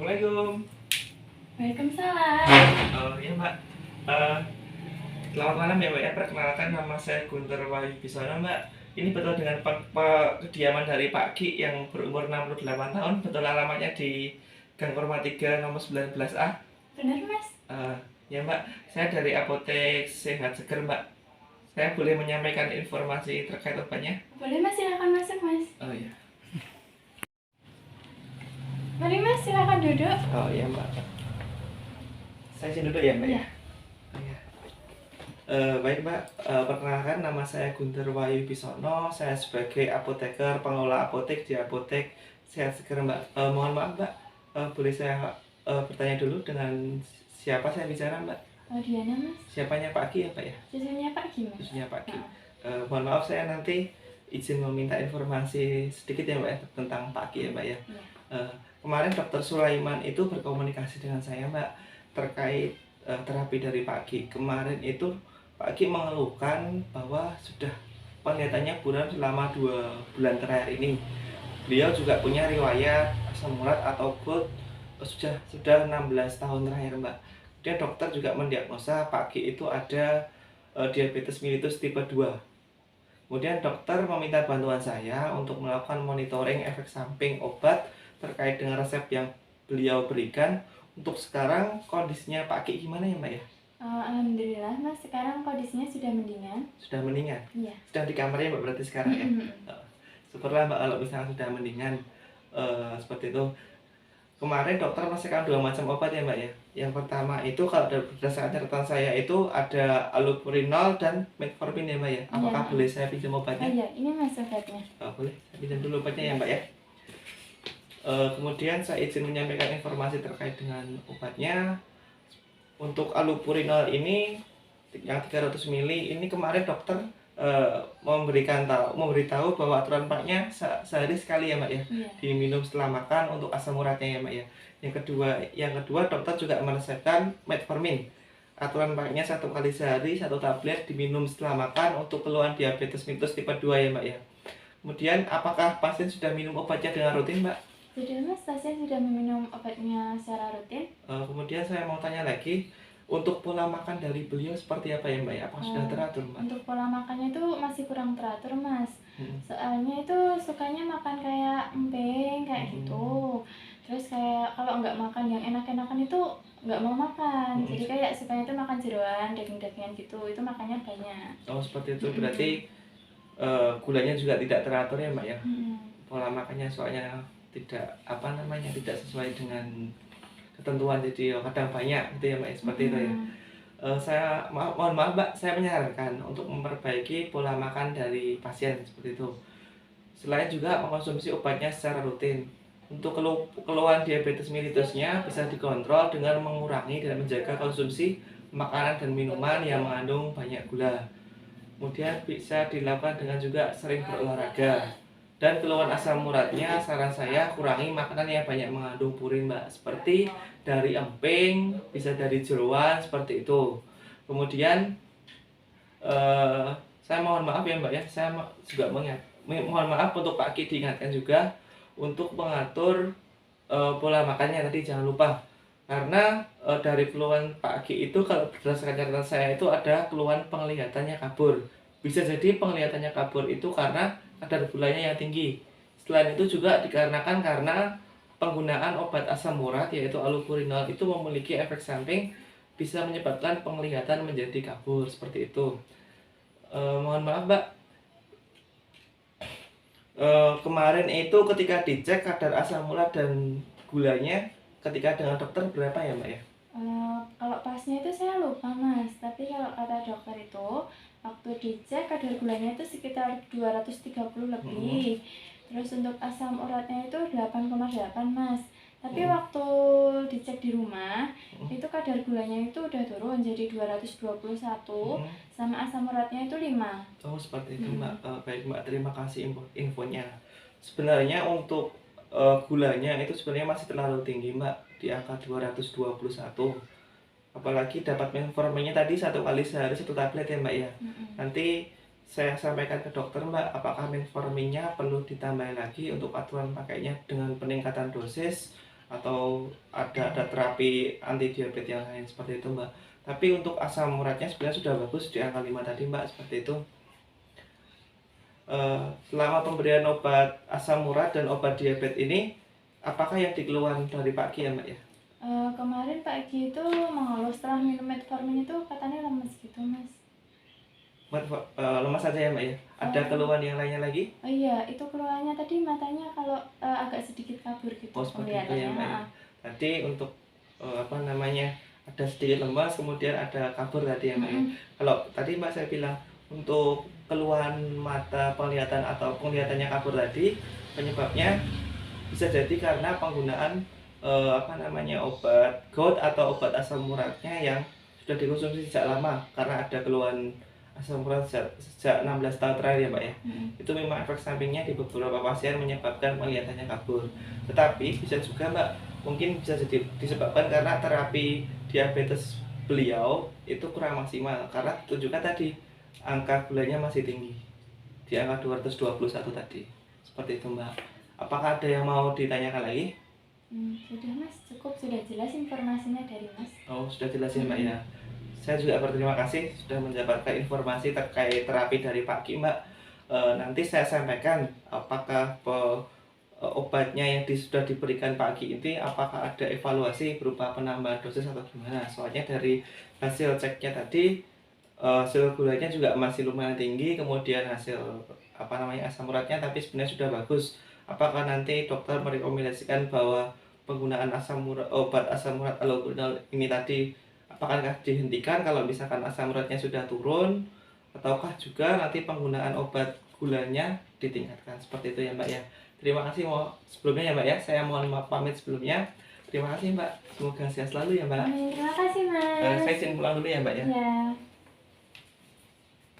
Assalamualaikum. Waalaikumsalam. Oh iya Mbak. Eh, Selamat malam ya Mbak ya. Perkenalkan nama saya Guntur Wahyu Bisono Mbak. Ini betul dengan kediaman dari Pak Ki yang berumur 68 tahun. Betul alamatnya di Gang Kurma 3 nomor 19A. Benar Mas? Ya Mbak, saya dari Apotek Sehat Seger Mbak. Saya boleh menyampaikan informasi terkait obatnya? Boleh Mas, silakan masuk Mas. Oh iya. Mari Mas, silakan duduk. Oh iya Mbak. Saya sini duduk ya Mbak ya. Iya. Oh, iya. Baik Mbak, perkenalkan nama saya Guntur Wahyu Bisono. Saya sebagai apoteker pengelola apotek di Apotek Sehat Seger Mbak. Mohon maaf Mbak, boleh saya bertanya dulu dengan siapa saya bicara Mbak? Oh Diana Mas. Siapanya Pak Ki ya Pak ya? Cucunya Pak Kim. Khususnya Pak Ki. Nah. Mohon maaf saya nanti izin meminta informasi sedikit ya Mbak ya, tentang Pak Ki ya Mbak ya. Iya. Kemarin Dokter Sulaiman itu berkomunikasi dengan saya Mbak terkait terapi dari Pak Ki. Kemarin itu Pak Ki mengeluhkan bahwa sudah penglihatannya buram selama 2 bulan terakhir ini. Beliau juga punya riwayat asam urat atau GORD sudah 16 tahun terakhir Mbak. Kemudian dokter juga mendiagnosa Pak Ki itu ada diabetes mellitus tipe 2. Kemudian dokter meminta bantuan saya untuk melakukan monitoring efek samping obat terkait dengan resep yang beliau berikan. Untuk sekarang kondisinya Pak Ki gimana ya Mbak ya? Alhamdulillah Mas, sekarang kondisinya sudah mendingan. Sudah mendingan? Iya. Sedang di kamarnya Mbak berarti sekarang ya? Syukurlah Mbak kalau misalnya sudah mendingan seperti itu. Kemarin dokter meresepkan 2 macam obat ya Mbak ya. Yang pertama itu kalau berdasarkan catatan saya itu ada allopurinol dan metformin ya Mbak ya. Apakah Iya. boleh saya pinjam Oh obatnya? iya, ini Mas obatnya. Boleh, saya pinjam dulu obatnya ya Mbak ya. Kemudian saya izin menyampaikan informasi terkait dengan obatnya. Untuk allopurinol ini yang 300 ml ini kemarin dokter memberitahu bahwa aturan paknya sehari sekali ya Mbak ya. Iya. Diminum setelah makan untuk asam uratnya ya Mbak ya. Yang kedua dokter juga meresepkan metformin. Aturan paknya 1 kali sehari 1 tablet diminum setelah makan untuk keluhan diabetes mellitus tipe 2 ya Mbak ya. Kemudian apakah pasien sudah minum obatnya dengan rutin Mbak? Sudah Mas, pasien sudah meminum obatnya secara rutin. Kemudian saya mau tanya lagi, untuk pola makan dari beliau seperti apa ya Mbak ya? Apakah sudah teratur Mbak? Untuk pola makannya itu masih kurang teratur Mas. Soalnya itu sukanya makan kayak emping kayak gitu. Terus kayak kalau nggak makan yang enak-enakan itu nggak mau makan. Jadi kayak sukanya itu makan jeroan, daging-dagingan gitu. Itu makannya banyak. Oh seperti itu, berarti gulanya juga tidak teratur ya Mbak ya? Pola makannya soalnya tidak tidak sesuai dengan ketentuan, jadi kadang banyak gitu ya Mbak ya, seperti itu ya. Mohon maaf Mbak, saya menyarankan untuk memperbaiki pola makan dari pasien seperti itu. Selain juga mengkonsumsi obatnya secara rutin. Untuk keluhan diabetes mellitusnya bisa dikontrol dengan mengurangi dan menjaga konsumsi makanan dan minuman yang mengandung banyak gula. Kemudian bisa dilakukan dengan juga sering berolahraga. Dan keluhan asam uratnya saran saya kurangi makanan yang banyak mengandung purin Mbak, seperti dari emping, bisa dari jeroan seperti itu. Kemudian saya mohon maaf ya Mbak ya, saya juga mohon maaf untuk Pak Ki diingatkan juga untuk mengatur pola makannya tadi, jangan lupa. Karena dari keluhan Pak Ki itu kalau berdasarkan catatan saya itu ada keluhan penglihatannya kabur. Bisa jadi penglihatannya kabur itu karena kadar gulanya yang tinggi. Selain itu juga dikarenakan karena penggunaan obat asam urat yaitu allopurinol itu memiliki efek samping bisa menyebabkan penglihatan menjadi kabur seperti itu. Mohon maaf Mbak, kemarin itu ketika dicek kadar asam urat dan gulanya ketika dengan dokter berapa ya Mbak ya? Kalau pasnya itu saya lupa Mas, tapi kalau kata dokter itu waktu dicek kadar gulanya itu sekitar 230 lebih. Terus untuk asam uratnya itu 8,8 Mas. Tapi waktu dicek di rumah itu kadar gulanya itu udah turun jadi 221 sama asam uratnya itu 5. Oh seperti itu Mbak. Baik Mbak, terima kasih infonya. Sebenarnya untuk gulanya itu sebenarnya masih terlalu tinggi Mbak, di angka 221. Apalagi dapat metforminnya tadi 1 kali sehari 1 tablet ya Mbak ya. Nanti saya sampaikan ke dokter Mbak, apakah metforminnya perlu ditambah lagi untuk aturan pakainya dengan peningkatan dosis atau ada terapi anti diabetes yang lain seperti itu Mbak. Tapi untuk asam uratnya sebenarnya sudah bagus di angka 5 tadi Mbak, seperti itu. Selama pemberian obat asam urat dan obat diabetes ini, apakah yang dikeluhan dari pagi ya Mbak ya? Kemarin pagi itu mengeluh setelah minum metformin itu katanya lemes gitu mas. Lemas saja ya Mbak ya? Ada keluhan yang lainnya lagi? Oh iya, itu keluhannya tadi matanya kalau agak sedikit kabur gitu Seperti itu ya Mbak ya. penglihatannya. Tadi untuk apa namanya, ada sedikit lemas, kemudian ada kabur tadi ya Mbak ya. Kalau tadi Mbak saya bilang untuk keluhan mata penglihatan atau penglihatannya kabur tadi, penyebabnya bisa jadi karena penggunaan apa namanya, obat gout atau obat asam uratnya yang sudah dikonsumsi sejak lama, karena ada keluhan asam urat sejak 16 tahun terakhir ya Mbak ya. Itu memang efek sampingnya di beberapa pasien menyebabkan penglihatannya kabur. Tetapi bisa juga Mbak, mungkin bisa jadi disebabkan karena terapi diabetes beliau itu kurang maksimal, karena tunjukkan tadi angka gulanya masih tinggi di angka 221 tadi. Seperti itu Mbak. Apakah ada yang mau ditanyakan lagi? Sudah mas, cukup, sudah jelas informasinya dari mas. Oh, sudah jelas ya Mbak ya. Saya juga berterima kasih sudah mendapatkan informasi terkait terapi dari Pak Ki Mbak. Nanti saya sampaikan apakah obatnya yang sudah diberikan Pak Ki ini apakah ada evaluasi berupa penambahan dosis atau gimana. Soalnya dari hasil ceknya tadi hasil gulanya juga masih lumayan tinggi, kemudian hasil apa namanya, asam uratnya tapi sebenarnya sudah bagus. Apakah nanti dokter merekomendasikan bahwa penggunaan obat asam urat allopurinol ini tadi apakah dihentikan kalau misalkan asam uratnya sudah turun, ataukah juga nanti penggunaan obat gulanya ditingkatkan, seperti itu ya Mbak ya. Terima kasih sebelumnya ya Mbak ya, saya mohon maaf pamit sebelumnya. Terima kasih Mbak, semoga sehat selalu ya Mbak. Terima kasih mas. Saya izin pulang dulu ya Mbak ya. Ya.